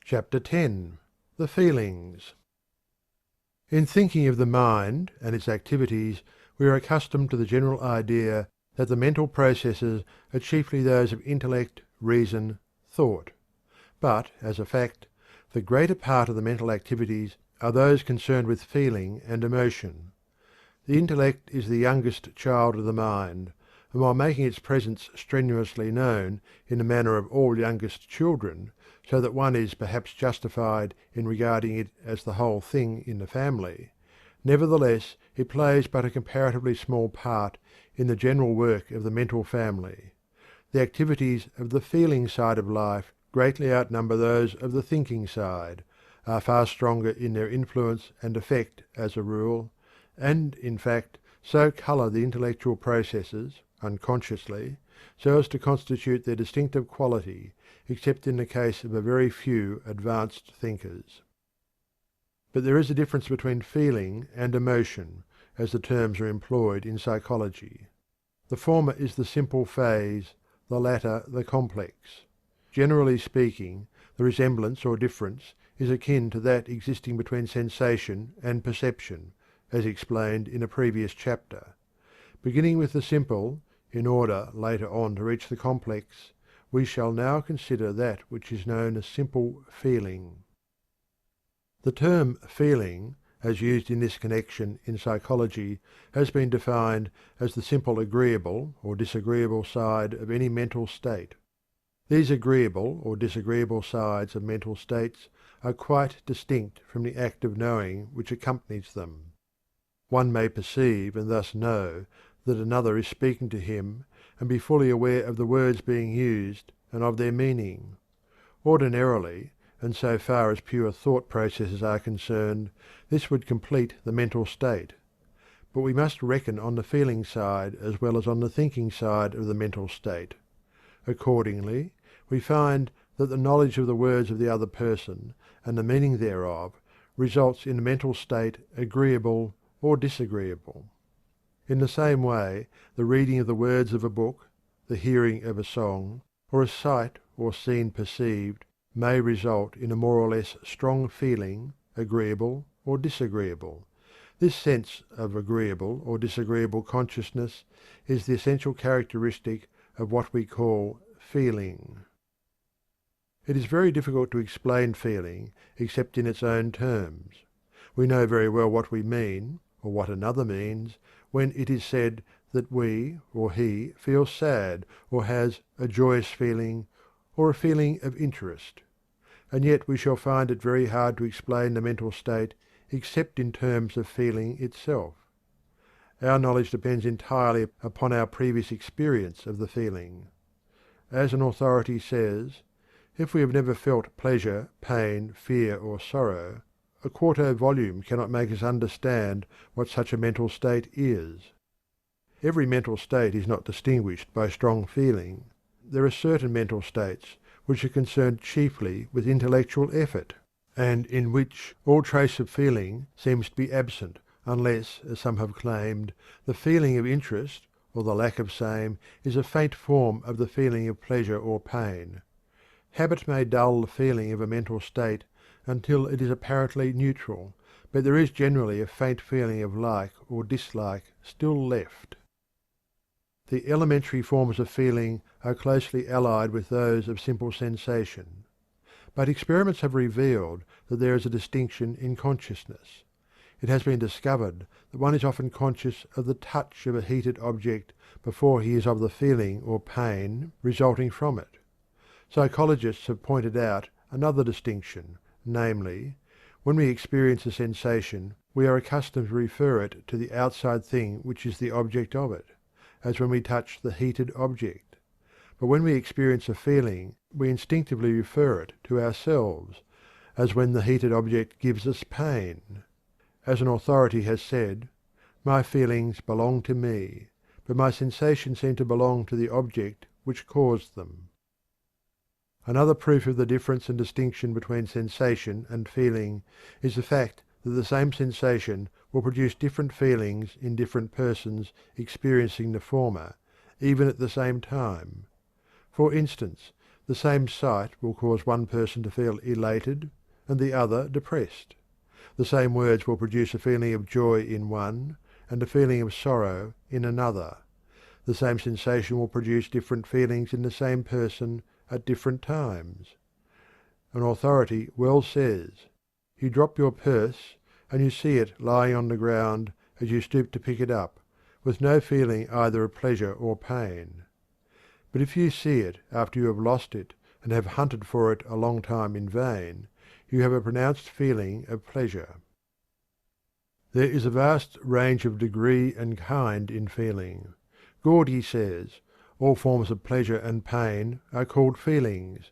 Chapter 10. The Feelings. In thinking of the mind and its activities, we are accustomed to the general idea that the mental processes are chiefly those of intellect, reason, thought. But, as a fact, the greater part of the mental activities are those concerned with feeling and emotion. The intellect is the youngest child of the mind, and while making its presence strenuously known in the manner of all youngest children, so that one is perhaps justified in regarding it as the whole thing in the family, nevertheless it plays but a comparatively small part in the general work of the mental family. The activities of the feeling side of life greatly outnumber those of the thinking side, are far stronger in their influence and effect as a rule, and, in fact, so colour the intellectual processes, unconsciously, so as to constitute their distinctive quality, except in the case of a very few advanced thinkers. But there is a difference between feeling and emotion, as the terms are employed in psychology. The former is the simple phase, the latter the complex. Generally speaking, the resemblance or difference is akin to that existing between sensation and perception, as explained in a previous chapter. Beginning with the simple, in order later on to reach the complex, we shall now consider that which is known as simple feeling. The term feeling, as used in this connection in psychology, has been defined as the simple agreeable or disagreeable side of any mental state. These agreeable or disagreeable sides of mental states are quite distinct from the act of knowing which accompanies them. One may perceive and thus know that another is speaking to him, and be fully aware of the words being used and of their meaning. Ordinarily, and so far as pure thought processes are concerned, this would complete the mental state. But we must reckon on the feeling side as well as on the thinking side of the mental state. Accordingly, we find that the knowledge of the words of the other person, and the meaning thereof, results in a mental state agreeable or disagreeable. In the same way, the reading of the words of a book, the hearing of a song, or a sight or scene perceived, may result in a more or less strong feeling, agreeable or disagreeable. This sense of agreeable or disagreeable consciousness is the essential characteristic of what we call feeling. It is very difficult to explain feeling except in its own terms. We know very well what we mean, or what another means, when it is said that we or he feels sad, or has a joyous feeling, or a feeling of interest. And yet we shall find it very hard to explain the mental state except in terms of feeling itself. Our knowledge depends entirely upon our previous experience of the feeling. As an authority says, if we have never felt pleasure, pain, fear, or sorrow, a quarto volume cannot make us understand what such a mental state is. Every mental state is not distinguished by strong feeling. There are certain mental states which are concerned chiefly with intellectual effort, and in which all trace of feeling seems to be absent, unless, as some have claimed, the feeling of interest, or the lack of same, is a faint form of the feeling of pleasure or pain. Habit may dull the feeling of a mental state until it is apparently neutral, but there is generally a faint feeling of like or dislike still left. The elementary forms of feeling are closely allied with those of simple sensation. But experiments have revealed that there is a distinction in consciousness. It has been discovered that one is often conscious of the touch of a heated object before he is of the feeling or pain resulting from it. Psychologists have pointed out another distinction, namely, when we experience a sensation we are accustomed to refer it to the outside thing which is the object of it, as when we touch the heated object. But when we experience a feeling we instinctively refer it to ourselves, as when the heated object gives us pain. As an authority has said, "My feelings belong to me, but my sensations seem to belong to the object which caused them." Another proof of the difference and distinction between sensation and feeling is the fact that the same sensation will produce different feelings in different persons experiencing the former, even at the same time. For instance, The same sight will cause one person to feel elated and the other depressed. The same words will produce a feeling of joy in one and a feeling of sorrow in another. The same sensation will produce different feelings in the same person at different times. An authority well says, "You drop your purse and you see it lying on the ground as you stoop to pick it up, with no feeling either of pleasure or pain. But if you see it after you have lost it and have hunted for it a long time in vain, you have a pronounced feeling of pleasure." There is a vast range of degree and kind in feeling. Gordy says, "All forms of pleasure and pain are called feelings.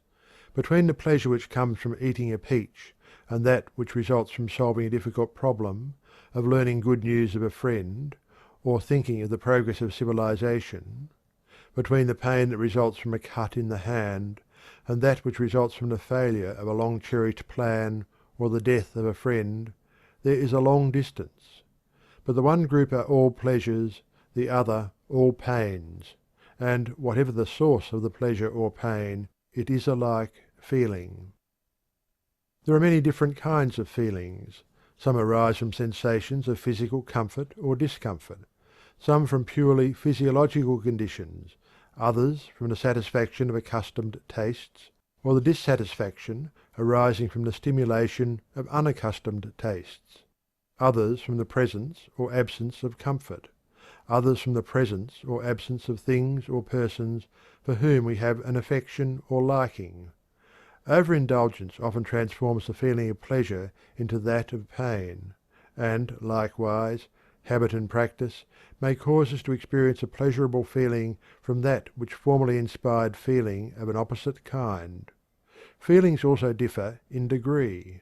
Between the pleasure which comes from eating a peach and that which results from solving a difficult problem, of learning good news of a friend, or thinking of the progress of civilization, between the pain that results from a cut in the hand and that which results from the failure of a long cherished plan or the death of a friend, there is a long distance. But the one group are all pleasures, the other all pains, and whatever the source of the pleasure or pain, it is alike feeling." There are many different kinds of feelings. Some arise from sensations of physical comfort or discomfort, some from purely physiological conditions, others from the satisfaction of accustomed tastes, or the dissatisfaction arising from the stimulation of unaccustomed tastes, others from the presence or absence of comfort, others from the presence or absence of things or persons for whom we have an affection or liking. Overindulgence often transforms the feeling of pleasure into that of pain, and likewise habit and practice may cause us to experience a pleasurable feeling from that which formerly inspired feeling of an opposite kind. Feelings also differ in degree.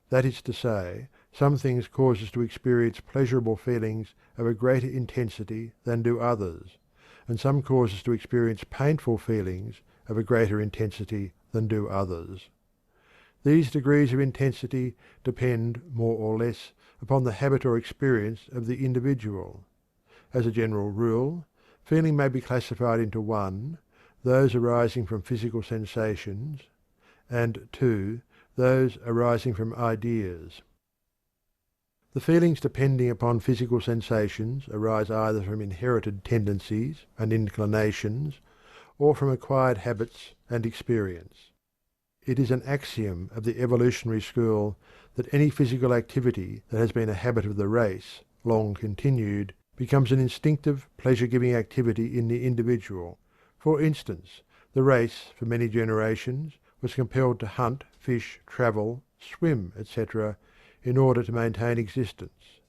That is to say, some things cause us to experience pleasurable feelings of a greater intensity than do others, and some cause us to experience painful feelings of a greater intensity than do others. These degrees of intensity depend more or less upon the habit or experience of the individual. As a general rule, feeling may be classified into 1. Those arising from physical sensations, and 2. Those arising from ideas. The feelings depending upon physical sensations arise either from inherited tendencies and inclinations, or from acquired habits and experience. It is an axiom of the evolutionary school that any physical activity that has been a habit of the race, long continued, becomes an instinctive, pleasure-giving activity in the individual. For instance, the race for many generations was compelled to hunt, fish, travel, swim, etc., in order to maintain existence.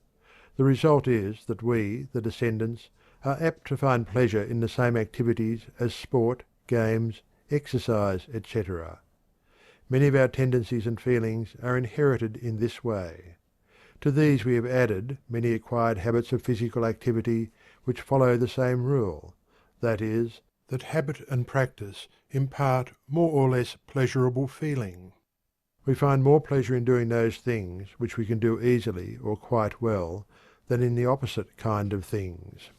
The result is that we, the descendants, are apt to find pleasure in the same activities as sport, games, exercise, etc. Many of our tendencies and feelings are inherited in this way. To these we have added many acquired habits of physical activity which follow the same rule, that is, that habit and practice impart more or less pleasurable feeling. We find more pleasure in doing those things which we can do easily or quite well than in the opposite kind of things.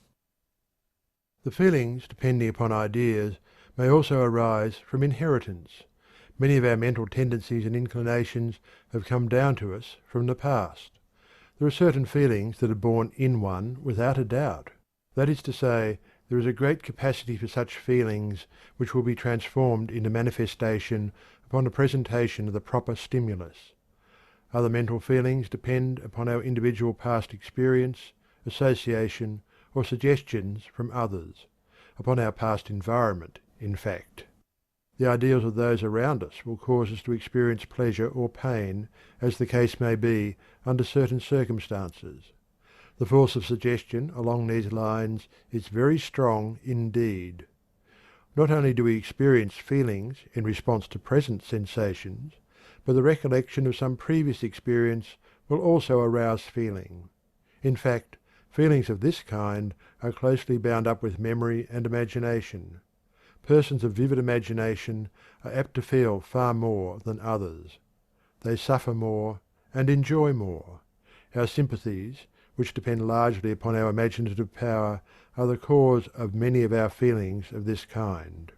The feelings depending upon ideas may also arise from inheritance. Many of our mental tendencies and inclinations have come down to us from the past. There are certain feelings that are born in one without a doubt. That is to say, there is a great capacity for such feelings which will be transformed into manifestation upon the presentation of the proper stimulus. Other mental feelings depend upon our individual past experience, association, or suggestions from others, upon our past environment, in fact. The ideals of those around us will cause us to experience pleasure or pain, as the case may be, under certain circumstances. The force of suggestion along these lines is very strong indeed. Not only do we experience feelings in response to present sensations, but the recollection of some previous experience will also arouse feeling. In fact, feelings of this kind are closely bound up with memory and imagination. Persons of vivid imagination are apt to feel far more than others. They suffer more and enjoy more. Our sympathies, which depend largely upon our imaginative power, are the cause of many of our feelings of this kind.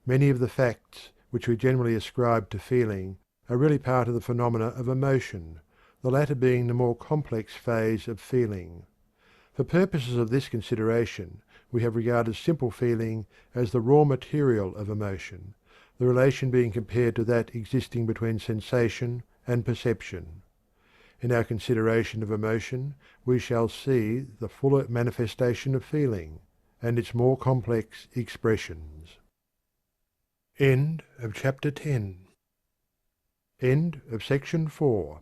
Many of the facts which we generally ascribe to feeling are really part of the phenomena of emotion, the latter being the more complex phase of feeling. For purposes of this consideration we have regarded simple feeling as the raw material of emotion, the relation being compared to that existing between sensation and perception. In our consideration of emotion we shall see the fuller manifestation of feeling, and its more complex expressions. End of chapter 10. End of section 4.